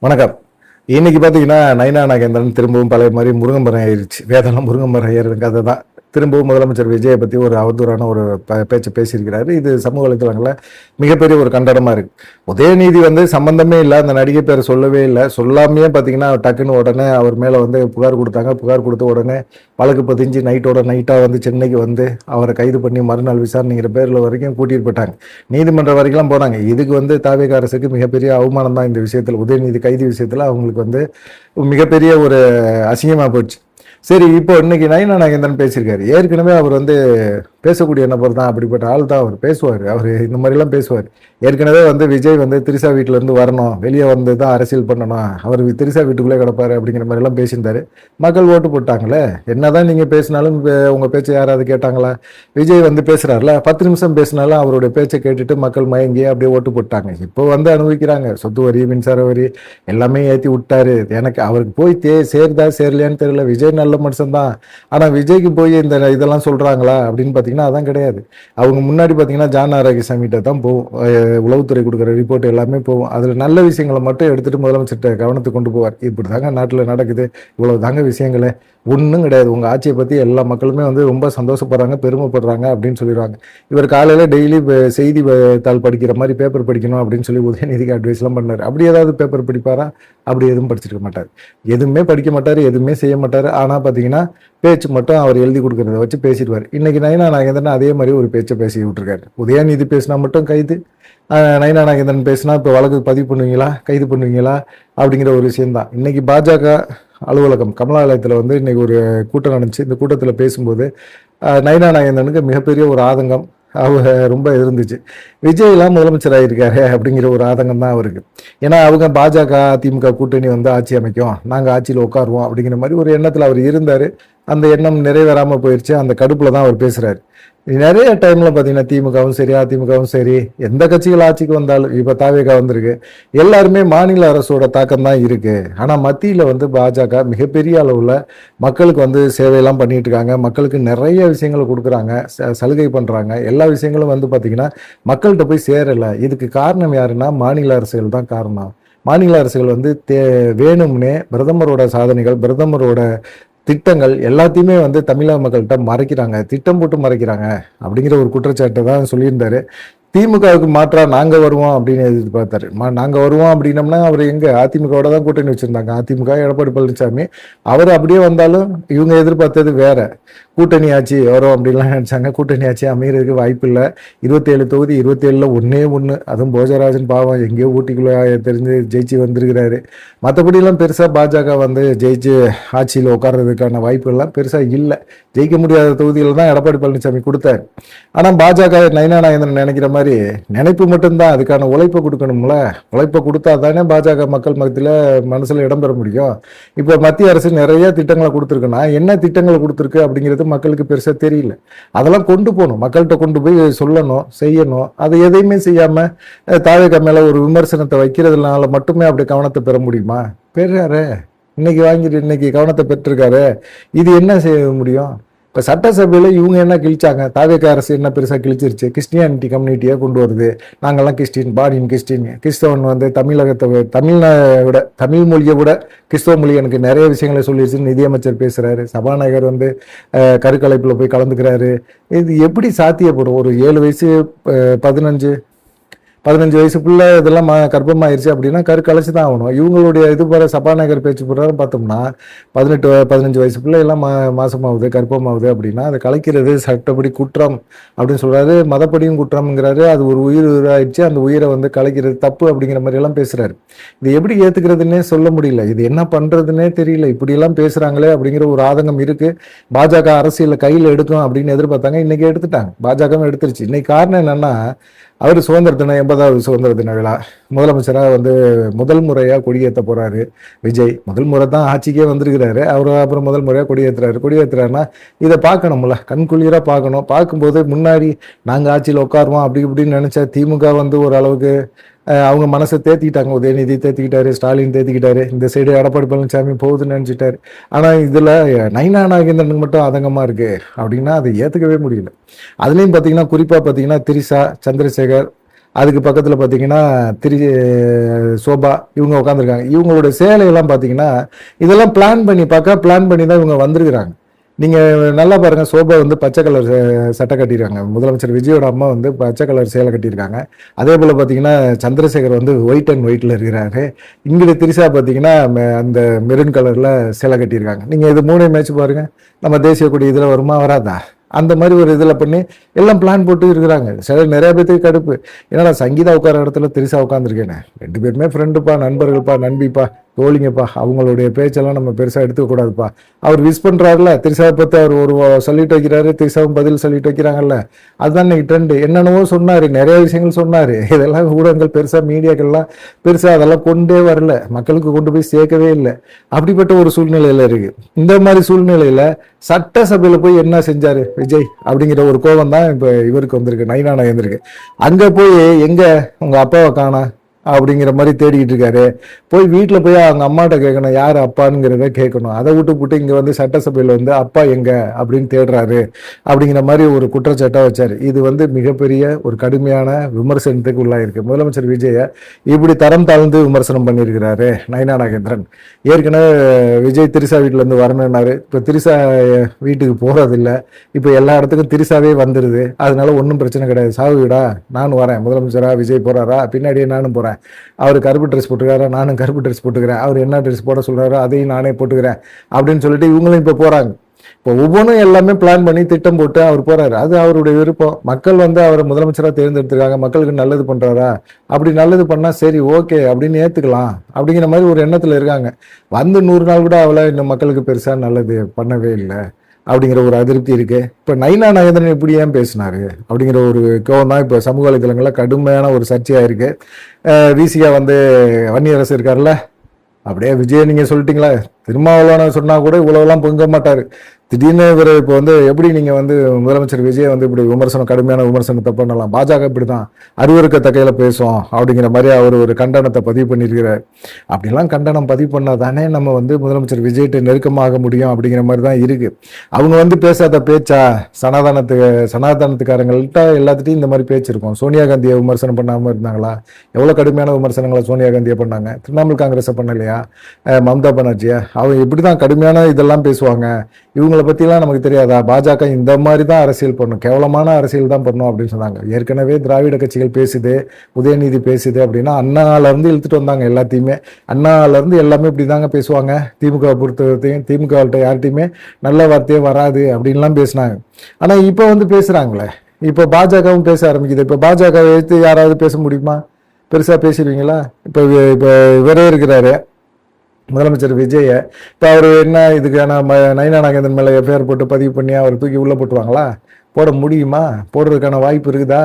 வணக்கம். இன்னைக்கு பார்த்தீங்கன்னா, நயினா நாகேந்திரன் திரும்பவும் பழைய மாரி முருங்கை மரம் ஏறிடுச்சு. வேதம்லாம் முருங்கை மரம் ஏறுற கதை தான். திரும்பவும் முதலமைச்சர் விஜய பத்தி ஒரு அவதூறான ஒரு பேச்ச பேசியிருக்கிறாரு. இது சமூக வலைதளங்கள்ல மிகப்பெரிய ஒரு கண்டனமா இருக்கு. உதயநிதி சம்பந்தமே இல்ல. அந்த நடிகை பேர சொல்லவே இல்ல. சொல்லாமயே பார்த்தீங்கன்னா, டக்குன்னு உடனே அவர் மேல புகார் குடுத்தாங்க. புகார் குடுத்த உடனே வழக்கு பதிஞ்சு நைட்டா சென்னைக்கு அவர கைது பண்ணி மறுநாள் விசாரணைங்கிற பேர்ல வரைக்கும் கூட்டிட்டு போயிட்டாங்க. நீதிமன்றம் வரைக்கும்லாம் போனாங்க. இதுக்கு தாவேகா அரசுக்கு மிகப்பெரிய அவமானம் தான் இந்த விஷயத்துல. உதயநிதி கைது விஷயத்துல அவங்களுக்கு மிகப்பெரிய ஒரு அசிங்கமா போச்சு. சரி, இப்போ இன்னைக்கு நயினா நாகேந்திரன் பேசியிருக்காரு. ஏற்கனவே அவர் பேசக்கூடிய நபர் தான். அப்படிப்பட்ட ஆள் தான். அவர் பேசுவார். அவர் இந்த மாதிரிலாம் பேசுவார். ஏற்கனவே விஜய் திரிசா வீட்டுல இருந்து வரணும், வெளியே தான் அரசியல் பண்ணணும், அவர் திரிசா வீட்டுக்குள்ளே கிடப்பாரு அப்படிங்கிற மாதிரி எல்லாம் பேசியிருந்தாரு. மக்கள் ஓட்டு போட்டாங்களே. என்னதான் நீங்க பேசினாலும் உங்க பேச்சை யாராவது கேட்டாங்களா? விஜய் பேசுறாருல, 10 நிமிஷம் பேசினாலும் அவருடைய பேச்சை கேட்டுட்டு மக்கள் மயங்கி அப்படியே ஓட்டு போட்டாங்க. இப்போ அனுபவிக்கிறாங்க. சொத்து வரி, மின்சார வரி எல்லாமே ஏற்றி விட்டாரு. எனக்கு அவருக்கு போய் சேருதா சேரலையான்னு தெரியல. விஜய் நல்ல மனுஷன் தான். ஆனா விஜய்க்கு போய் இதெல்லாம் சொல்றாங்களா அப்படின்னு பாத்தீங்கன்னா அதான் கிடையாது. அவங்க முன்னாடி பாத்தீங்கன்னா ஜான் ஆரோக்கியசாமிகிட்ட தான் போகும். உளவுத்துறை கொடுக்குற ரிப்போர்ட் எல்லாமே போகும். அதுல நல்ல விஷயங்களை மட்டும் எடுத்துட்டு முதலமைச்சர்கிட்ட கவனத்துக்கு கொண்டு போவார். இப்படி தாங்க நாட்டில் நடக்குது, இவ்வளவு தாங்க விஷயங்களே, ஒன்றும் கிடையாது. உங்க ஆட்சியை பத்தி எல்லா மக்களுமே ரொம்ப சந்தோஷப்படுறாங்க, பெருமைப்படுறாங்க அப்படின்னு சொல்லிடுவாங்க. இவர் காலையில டெய்லி செய்தி தாள் படிக்கிற மாதிரி பேப்பர் படிக்கணும் அப்படின்னு சொல்லி உதயநிதிக்கு அட்வைஸ் எல்லாம் பண்ணாரு. அப்படி ஏதாவது பேப்பர் படிப்பாரா? அப்படி எதுவும் படிச்சிருக்க மாட்டார். எதுவுமே படிக்க மாட்டாரு, எதுவுமே செய்ய மாட்டாரு. ஆனா பாத்தீங்கன்னா பேச்சு மட்டும் அவர் எழுதி கொடுக்கறத வச்சு பேசிடுவார். இன்னைக்கு நயினா நாகேந்திரன் அதே மாதிரி ஒரு பேச்சை பேசி விட்டுருக்காரு. உதயநிதி பேசினா மட்டும் கைது, நயினா நாகேந்திரன் பேசினா இப்போ வழக்கு பதிவு பண்ணுவீங்களா, கைது பண்ணுவீங்களா அப்படிங்கிற ஒரு விஷயம்தான். இன்னைக்கு பாஜக அலுவலகம் கமலாலயத்தில் இன்னைக்கு ஒரு கூட்டம் நடந்துச்சு. இந்த கூட்டத்தில் பேசும்போது நயினா நாகேந்திரனுக்கு மிகப்பெரிய ஒரு ஆதங்கம் ரொம்ப இருந்துச்சு. விஜய் எல்லாம் முதலமைச்சர் ஆகியிருக்காரு அப்படிங்கிற ஒரு ஆதங்கம் தான் அவருக்கு. ஏன்னா அவங்க பாஜக அதிமுக கூட்டணி ஆட்சி அமைக்கும், நாங்கள் ஆட்சியில் உட்காருவோம் அப்படிங்கிற மாதிரி ஒரு எண்ணத்தில் அவர் இருந்தார். அந்த எண்ணம் நிறைவேறாமல் போயிடுச்சு. அந்த கடுப்புல தான் அவர் பேசுறாரு. நிறைய டைம்ல பாத்தீங்கன்னா திமுகவும் சரி அதிமுகவும் சரி எந்த கட்சிகள் ஆட்சிக்கு வந்தாலும், இப்ப தாவேகா வந்திருக்கு, எல்லாருமே மாநில அரசோட தாக்கம் தான் இருக்கு. ஆனா மத்தியில பாஜக மிகப்பெரிய அளவுல மக்களுக்கு சேவையெல்லாம் பண்ணிட்டு இருக்காங்க. மக்களுக்கு நிறைய விஷயங்களை கொடுக்குறாங்க, சலுகை பண்றாங்க. எல்லா விஷயங்களும் பாத்தீங்கன்னா மக்கள்கிட்ட போய் சேரல. இதுக்கு காரணம் யாருன்னா மாநில அரசுகள் தான் காரணம். மாநில அரசுகள் வேணும்னே பிரதமரோட சாதனைகள், பிரதமரோட திட்டங்கள் எல்லாத்தையுமே தமிழக மக்கள்கிட்ட மறைக்கிறாங்க, திட்டம் போட்டு மறைக்கிறாங்க அப்படிங்கிற ஒரு குற்றச்சாட்டை தான் சொல்லியிருந்தாரு. திமுகவுக்கு மாற்றா நாங்க வருவோம் அப்படின்னு எதிர்பார்த்தாரு. நாங்க வருவோம் அப்படின்னம்னா அவர் எங்க அதிமுகவோட தான் கூட்டணி வச்சிருந்தாங்க. அதிமுக எடப்பாடி பழனிசாமி அவர் அப்படியே வந்தாலும் இவங்க எதிர்பார்த்தது வேற. கூட்டணி ஆட்சி வரும் அப்படின்லாம் நினைச்சாங்க. கூட்டணி ஆட்சி அமைகிறதுக்கு வாய்ப்பு இல்லை. 27 தொகுதி 27ல் ஒன்று, அதுவும் போஜராஜன் பாவம் எங்கேயோ ஊட்டிக்குள்ள தெரிஞ்சு ஜெயிச்சு வந்திருக்கிறாரு. மற்றபடியெல்லாம் பெருசா பாஜக ஜெயிச்சு ஆட்சியில் உட்கார்றதுக்கான வாய்ப்புகள்லாம் பெருசா இல்லை. ஜெயிக்க முடியாத தொகுதியில் தான் எடப்பாடி பழனிசாமி கொடுத்தாரு. ஆனா பாஜக நயினா நாகேந்திரன் நினைக்கிற மாதிரி நினைப்பு மட்டும்தான், அதுக்கான உழைப்பை கொடுக்கணும்ல. உழைப்பை கொடுத்தா தானே பாஜக மக்கள் மத்தியில மனசுல இடம் பெற முடியும். இப்ப மத்திய அரசு நிறைய திட்டங்களை கொடுத்துருக்குன்னா என்ன திட்டங்களை கொடுத்துருக்கு அப்படிங்கிறது மக்களுக்கு பெருசா தெரியல. அதெல்லாம் கொண்டு போகணும், மக்கள்கிட்ட கொண்டு போய் சொல்லணும், செய்யணும். அதை எதையுமே செய்யாம தாவேகா மேல ஒரு விமர்சனத்தை வைக்கிறதுனால மட்டுமே அப்படி கவனத்தை பெற முடியுமா? பெறாரு. இன்னைக்கு வாங்கிட்டு இன்னைக்கு கவனத்தை பெற்றிருக்காரு. இது என்ன செய்ய முடியும்? இப்போ சட்டசபையில் இவங்க என்ன கிழிச்சாங்க? தாவேகா அரசு என்ன பெருசாக கிழிச்சிருச்சு? கிறிஸ்டியானிட்டி கம்யூனிட்டியை கொண்டு வருது. நாங்கள்லாம் கிறிஸ்டின், பாடின் கிறிஸ்டின், கிறிஸ்தவன் தமிழகத்தை தமிழ் மொழியை விட கிறிஸ்தவ மொழி எனக்கு நிறைய விஷயங்களை சொல்லிடுச்சுன்னு நிதியமைச்சர் பேசுறாரு. சபாநாயகர் கருக்கலைப்பில் போய் கலந்துக்கிறாரு. இது எப்படி சாத்தியப்படும்? ஒரு 7 வயசு 15 வயசுக்குள்ள இதெல்லாம் கர்ப்பமாயிருச்சு அப்படின்னா கலைச்சு தான் ஆகணும். இவங்களுடைய இது போற சபாநாயகர் பேச்சு போடுறாரு பார்த்தோம்னா 15 வயசுக்குள்ள எல்லாம் மாசமாகுது, கர்ப்பமாகுது அப்படின்னா அதை கலைக்கிறது சட்டப்படி குற்றம் அப்படின்னு சொல்றாரு. மதப்படியும் குற்றம்ங்கிறாரு. அது ஒரு உயிராயிடுச்சு, அந்த உயிரை கலைக்கிறது தப்பு அப்படிங்கிற மாதிரி எல்லாம் பேசுறாரு. இது எப்படி ஏத்துக்கிறதுன்னே சொல்ல முடியல. இது என்ன பண்றதுன்னே தெரியல. இப்படி எல்லாம் பேசுறாங்களே அப்படிங்கிற ஒரு ஆதங்கம் இருக்கு. பாஜக அரசியல கையில எடுக்கும் அப்படின்னு எதிர்பார்த்தாங்க. இன்னைக்கு எடுத்துட்டாங்க, பாஜகவும் எடுத்துருச்சு. இன்னைக்கு காரணம் என்னன்னா, அவர் சுதந்திர தினம் 80வது சுதந்திர தின விழா முதலமைச்சராக முதல் முறையாக கொடியேற்ற போறாரு விஜய். முதல் முறை தான் ஆட்சிக்கே வந்திருக்கிறாரு. அவர் அப்புறம் முதல் முறையாக கொடியேற்றுறாருன்னா இதை பார்க்கணும்ல, கண்குளிராக பார்க்கணும். பார்க்கும்போது முன்னாடி நாங்கள் ஆட்சியில் உட்காருவோம் அப்படி இப்படின்னு நினைச்சா திமுக ஒரு அளவுக்கு அவங்க மனசை தேத்திக்கிட்டாங்க. உதயநிதி தேத்திக்கிட்டாரு, ஸ்டாலின் தேத்திக்கிட்டாரு, இந்த சைடு எடப்பாடி பழனிசாமி போகுதுன்னு நினைச்சிட்டாரு. ஆனா இதுல நயினா நாகேந்திரனுக்கு மட்டும் ஆதங்கமா இருக்கு அப்படின்னா அதை ஏத்துக்கவே முடியல. அதுலயும் பாத்தீங்கன்னா குறிப்பா பாத்தீங்கன்னா திரிசா, சந்திரசேகர், அதுக்கு பக்கத்தில் பார்த்தீங்கன்னா சோபா இவங்க உட்காந்துருக்காங்க. இவங்களோட சேலையெல்லாம் பார்த்தீங்கன்னா இதெல்லாம் பிளான் பண்ணி தான் இவங்க வந்திருக்கிறாங்க. நீங்கள் நல்லா பாருங்கள், சோபா வந்து பச்சை கலர் சட்டை கட்டியிருக்காங்க. முதலமைச்சர் விஜயோட அம்மா வந்து பச்சை கலர் சேலை கட்டியிருக்காங்க. அதே போல் பார்த்தீங்கன்னா சந்திரசேகர் வந்து ஒயிட் அண்ட் ஒயிட்டில் இருக்கிறாரு. இங்கிட்ட திரிசா பார்த்தீங்கன்னா அந்த மெரூன் கலரில் சேலை கட்டியிருக்காங்க. நீங்கள் இது மூணு மேட்ச் பாருங்கள், நம்ம தேசிய கொடி இதில் வருமா வராதா? அந்த மாதிரி ஒரு இதில் பண்ணி எல்லாம் பிளான் போட்டு இருக்கிறாங்க. சில நிறைய பேர்த்துக்கு கடுப்பு, ஏன்னா சங்கீதா உட்கார இடத்துல திரிசா உட்காந்துருக்கேனே, 2 பேருமே ஃப்ரெண்டுப்பா, நண்பர்கள்ப்பா, நண்பிப்பா, தோழிங்கப்பா, அவங்களுடைய பேச்செல்லாம் நம்ம பெருசாக எடுத்துக்கூடாதுப்பா. அவர் விஷ் பண்ணுறாருல, திரிசாவை பற்றி அவர் ஒரு சொல்லிட்டு வைக்கிறாரு, திரிசாவும் பதில் சொல்லிட்டு வைக்கிறாங்கல்ல, அதுதான் இன்னைக்கு ட்ரெண்டு. என்னென்னவோ சொன்னார், நிறைய விஷயங்கள் சொன்னார். இதெல்லாம் ஊடகங்கள் பெருசாக, மீடியாக்கள்லாம் பெருசாக அதெல்லாம் கொண்டே வரல, மக்களுக்கு கொண்டு போய் சேர்க்கவே இல்லை. அப்படிப்பட்ட ஒரு சூழ்நிலையில் இருக்கு. இந்த மாதிரி சூழ்நிலையில் சட்டசபையில் போய் என்ன செஞ்சாரு விஜய் அப்படிங்கிற ஒரு கோபம் தான் இப்போ இவருக்கு வந்திருக்கு, நைனா நகர்ந்திருக்கு. அங்கே போய் எங்க உங்கள் அப்பாவை காணா அப்படிங்கிற மாதிரி தேடிக்கிட்டு இருக்காரு. போய் வீட்டில் போய் அவங்க அம்மாட்ட கேட்கணும், யார் அப்பானுங்கிறத கேட்கணும். அதை விட்டு இங்கே வந்து சட்டசபையில் வந்து அப்பா எங்க அப்படின்னு தேடுறாரு அப்படிங்கிற மாதிரி ஒரு குற்றச்சாட்டை வச்சார். இது வந்து மிகப்பெரிய ஒரு கடுமையான விமர்சனத்துக்கு உள்ளாயிருக்கு. முதலமைச்சர் விஜயை இப்படி தரம் தாழ்ந்து விமர்சனம் பண்ணியிருக்கிறாரு நயினா நாகேந்திரன். ஏற்கனவே விஜய் திரிசா வீட்டிலேருந்து வரணுன்னாரு. இப்போ திரிசா வீட்டுக்கு போகிறதில்ல, இப்போ எல்லா இடத்துக்கும் திரிசாவே வந்துடுது. அதனால ஒன்றும் பிரச்சனை கிடையாது, சாவுடா நானும் வரேன், முதலமைச்சரா விஜய் போகிறாரா பின்னாடியே நானும் போகிறேன், அவர் கருப்பு ட்ரெஸ் போட்டுக்கிறாரா நானும் கருப்பு ட்ரெஸ் போட்டுக்கிறேன், அவர் என்ன ட்ரெஸ் போட சொல்கிறாரோ அதையும் நானே போட்டுக்கிறேன் அப்படின்னு சொல்லிட்டு இவங்களும் இப்போ போகிறாங்க. இப்போ ஒவ்வொன்றும் எல்லாமே பிளான் பண்ணி திட்டம் போட்டு அவர் போறாரு. அது அவருடைய விருப்பம். மக்கள் வந்து அவரை முதலமைச்சராக தேர்ந்தெடுத்திருக்காங்க, மக்களுக்கு நல்லது பண்றாரா, அப்படி நல்லது பண்ணா சரி ஓகே அப்படின்னு ஏத்துக்கலாம் அப்படிங்கிற மாதிரி ஒரு எண்ணத்துல இருக்காங்க. வந்து 100 நாள் கூட அவளை இந்த மக்களுக்கு பெருசா நல்லது பண்ணவே இல்லை அப்படிங்கிற ஒரு அதிருப்தி இருக்கு. இப்போ நயினா நாகேந்திரன் இப்படி ஏன் பேசினாரு அப்படிங்கிற ஒரு கோவம் தான் இப்போ சமூக வலைதளங்களில் கடுமையான ஒரு சர்ச்சையா இருக்கு. விசிகா வந்து வன்னியரசு இருக்காருல்ல, அப்படியே விஜய் நீங்க சொல்லிட்டீங்களா, திருமாவளவன சொன்னா கூட இவ்வளவுலாம் பொங்க மாட்டாரு. திடீர்னு இவர் இப்போ வந்து எப்படி நீங்க வந்து முதலமைச்சர் விஜய் வந்து இப்படி கடுமையான விமர்சனத்தை பண்ணலாம், பாஜக இப்படிதான் அருவருக்கத்தக்கையில பேசும் அப்படிங்கிற மாதிரி அவர் ஒரு கண்டனத்தை பதிவு பண்ணியிருக்கிறார். அப்படிலாம் கண்டனம் பதிவு பண்ணாதானே நம்ம வந்து முதலமைச்சர் விஜய்கிட்ட நெருக்கமாக முடியும் அப்படிங்கிற மாதிரி தான் இருக்கு. அவங்க வந்து பேசாத பேச்சா, சனாதனத்துக்காரங்கள்ட்ட எல்லாத்துட்டையும் இந்த மாதிரி பேச்சு இருக்கும். சோனியா காந்தியை விமர்சனம் பண்ணாம இருந்தாங்களா? எவ்வளவு கடுமையான விமர்சனங்களை சோனியா காந்தியை பண்ணாங்க. திரிணாமுல் காங்கிரஸை பண்ணலையா? மம்தா பானர்ஜியா? அவங்க இப்படிதான் கடுமையான இதெல்லாம் பேசுவாங்க. இவங்களை பற்றிலாம் நமக்கு தெரியாதா? பாஜக இந்த மாதிரி தான் அரசியல் பண்ணும், கேவலமான அரசியல் தான் பண்ணும் அப்படின்னு சொன்னாங்க. ஏற்கனவே திராவிட கட்சிகள் பேசுது, உதயநிதி பேசுது அப்படின்னா அண்ணாவிலேருந்து இழுத்துட்டு வந்தாங்க எல்லாத்தையுமே. அண்ணாவிலேருந்து எல்லாமே இப்படி தாங்க பேசுவாங்க. திமுக பொறுத்தவரையும் திமுகவிட்ட யார்கிட்டையுமே நல்ல வார்த்தையே வராது அப்படின்லாம் பேசினாங்க. ஆனால் இப்போ வந்து பேசுகிறாங்களே, இப்போ பாஜகவும் பேச ஆரம்பிக்குது. இப்போ பாஜக எடுத்து யாராவது பேச முடியுமா? பெருசாக பேசிடுவீங்களா? இப்போ இவரே இருக்கிறாரு முதலமைச்சர் விஜய, இப்போ அவர் என்ன இதுக்கான நயினா நாகேந்திரன் மேலே எஃப்ஐஆர் போட்டு பதிவு பண்ணி அவர் தூக்கி உள்ளே போட்டுருவாங்களா? போட முடியுமா? போடுறதுக்கான வாய்ப்பு இருக்குதா?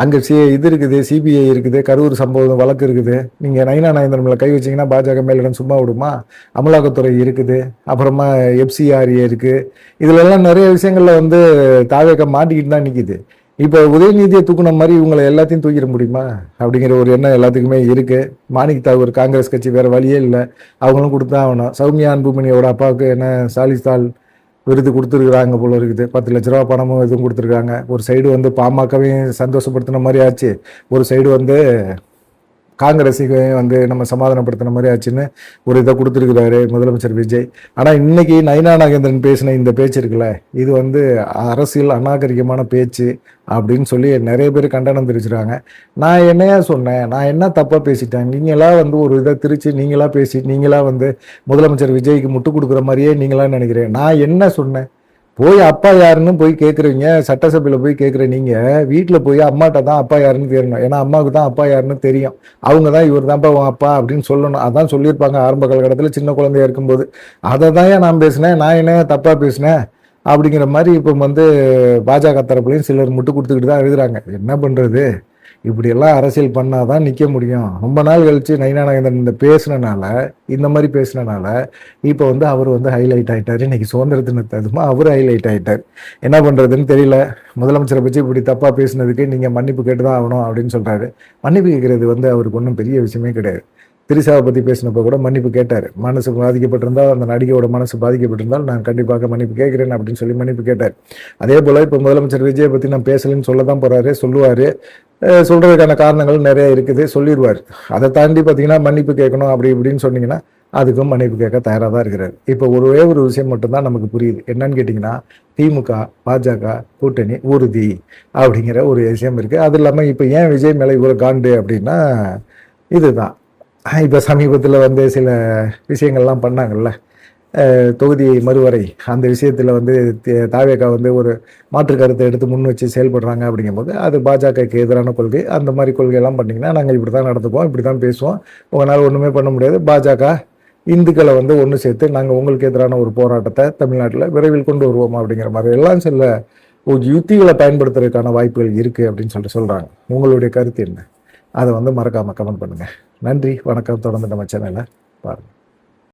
அங்கே இது இருக்குது, சிபிஐ இருக்குது, கரூர் சம்பவம் வழக்கு இருக்குது. நீங்கள் நயினா நாகேந்திரன் மேலே கை வச்சிங்கன்னா பாஜக மேலிடம் சும்மா விடுமா? அமலாக்கத்துறை இருக்குது, அப்புறமா எஃப்சிஆர்ஏ இருக்குது. இதுலெல்லாம் நிறைய விஷயங்களில் வந்து தாவேக்க மாட்டிக்கிட்டு தான் நிற்கிது. இப்போ உதயநிதியை தூக்குன மாதிரி இவங்களை எல்லாத்தையும் தூக்கிட முடியுமா அப்படிங்கிற ஒரு எண்ணம் எல்லாத்துக்குமே இருக்கு. மாணிக் தாகூர் காங்கிரஸ் கட்சி வேற வழியே இல்லை, அவங்களும் கொடுத்தா ஆகணும். சௌமியா அன்புமணியோட அப்பாவுக்கு என்ன சாலிஸ்தால் விருது கொடுத்துருக்குறாங்க போல இருக்குது. 10 லட்ச ரூபா பணமும் எதுவும் கொடுத்துருக்காங்க. ஒரு சைடு வந்து பாமகவையும் சந்தோஷப்படுத்தின மாதிரி ஆச்சு, ஒரு சைடு வந்து காங்கிரஸையும் வந்து நம்ம சமாதானப்படுத்தின மாதிரி ஆச்சுன்னு ஒரு இதை கொடுத்துருக்கிறாரு முதலமைச்சர் விஜய். ஆனால் இன்னைக்கு நயினா நாகேந்திரன் பேசின இந்த பேச்சு இருக்குல்ல, இது வந்து அரசியல் அநாகரிகமான பேச்சு அப்படின்னு சொல்லி நிறைய பேர் கண்டனம் தெரிவிச்சிருக்காங்க. நான் என்னையா சொன்னேன்? நான் என்ன தப்பாக பேசிட்டேன்? நீங்களா வந்து ஒரு இதை திரிச்சு நீங்களா பேசி நீங்களா வந்து முதலமைச்சர் விஜய்க்கு முட்டு கொடுக்குற மாதிரியே நீங்களா நினைக்கிறேன். நான் என்ன சொன்னேன்? போய் அப்பா யாருன்னு போய் கேட்குறீங்க, சட்டசபையில் போய் கேட்குற நீங்கள் வீட்டில் போய் அம்மாட்ட தான் அப்பா யாருன்னு தெரியணும். ஏன்னா அம்மாவுக்கு தான் அப்பா யாருன்னு தெரியும். அவங்க தான் இவர் தான்ப்பா உன் அப்பா அப்படின்னு சொல்லணும். அதான் சொல்லியிருப்பாங்க ஆரம்ப காலகட்டத்தில் சின்ன குழந்தையா இருக்கும்போது. அதை தான் நான் பேசினேன், நான் என்ன தப்பாக பேசினேன் அப்படிங்கிற மாதிரி இப்போ வந்து பாஜக தரப்புலையும் சிலர் முட்டு கொடுத்துக்கிட்டு தான் எழுதுறாங்க. என்ன பண்ணுறது? இப்படியெல்லாம் அரசியல் பண்ணாதான் நிற்க முடியும். ரொம்ப நாள் கழிச்சு நயினா நாகேந்திரன் இந்த பேசினனால, இந்த மாதிரி பேசினனால இப்போ வந்து அவர் வந்து ஹைலைட் ஆகிட்டார். இன்னைக்கு சுதந்திர தினத்தை அதுமா அவர் ஹைலைட் ஆகிட்டார். என்ன பண்ணுறதுன்னு தெரியல. முதலமைச்சரை பற்றி இப்படி தப்பாக பேசினதுக்கு நீங்கள் மன்னிப்பு கேட்டு தான் ஆகணும் அப்படின்னு சொல்கிறாரு. மன்னிப்பு கேட்குறது வந்து அவருக்கு ஒன்றும் பெரிய விஷயமே கிடையாது. திரிசாவை பற்றி பேசினப்போ கூட மன்னிப்பு கேட்டார். மனசு பாதிக்கப்பட்டிருந்தால், அந்த நடிகையோட மனசு பாதிக்கப்பட்டிருந்தால் நான் கண்டிப்பாக மன்னிப்பு கேட்குறேன் அப்படின்னு சொல்லி மன்னிப்பு கேட்டார். அதே போல் இப்போ முதலமைச்சர் விஜயை பற்றி நான் பேசலைன்னு சொல்ல தான் போகிறாரு, சொல்லுவார். சொல்கிறதுக்கான காரணங்கள் நிறைய இருக்குது, சொல்லிடுவார். அதை தாண்டி பார்த்தீங்கன்னா மன்னிப்பு கேட்கணும் அப்படி இப்படின்னு சொன்னீங்கன்னா அதுக்கும் மன்னிப்பு கேட்க தயாராக தான் இருக்கிறார். இப்போ ஒரே ஒரு விஷயம் மட்டும்தான் நமக்கு புரியுது. என்னன்னு கேட்டிங்கன்னா, திமுக பாஜக கூட்டணி உறுதி அப்படிங்கிற ஒரு விஷயம் இருக்குது. அது இல்லாமல் இப்போ ஏன் விஜய் மேலே இவ்வளோ காண்டு அப்படின்னா இதுதான். இப்போ சமீபத்தில் வந்து சில விஷயங்கள்லாம் பண்ணாங்கல்ல, தொகுதி மறுவரை, அந்த விஷயத்தில் வந்து தாவேகா வந்து ஒரு மாற்று கருத்தை எடுத்து முன் வச்சு செயல்படுறாங்க. அப்படிங்கும்போது அது பாஜகவுக்கு எதிரான கொள்கை. அந்த மாதிரி கொள்கையெல்லாம் பண்ணிங்கன்னா நாங்கள் இப்படி தான் நடந்துக்குவோம், இப்படி தான் பேசுவோம், உங்களால் ஒன்றுமே பண்ண முடியாது. பாஜக இந்துக்களை வந்து ஒன்று சேர்த்து நாங்கள் உங்களுக்கு எதிரான ஒரு போராட்டத்தை தமிழ்நாட்டில் விரைவில் கொண்டு வருவோம் அப்படிங்கிற மாதிரி எல்லாம் சில ஒரு யுத்திகளை பயன்படுத்துறதுக்கான வாய்ப்புகள் இருக்குது அப்படின்னு சொல்கிறாங்க. உங்களுடைய கருத்து என்ன? அதை வந்து மறக்காமல் கமெண்ட் பண்ணுங்கள். நன்றி, வணக்கம். தொடர்ந்து நம்ம சேனலை பாருங்கள்.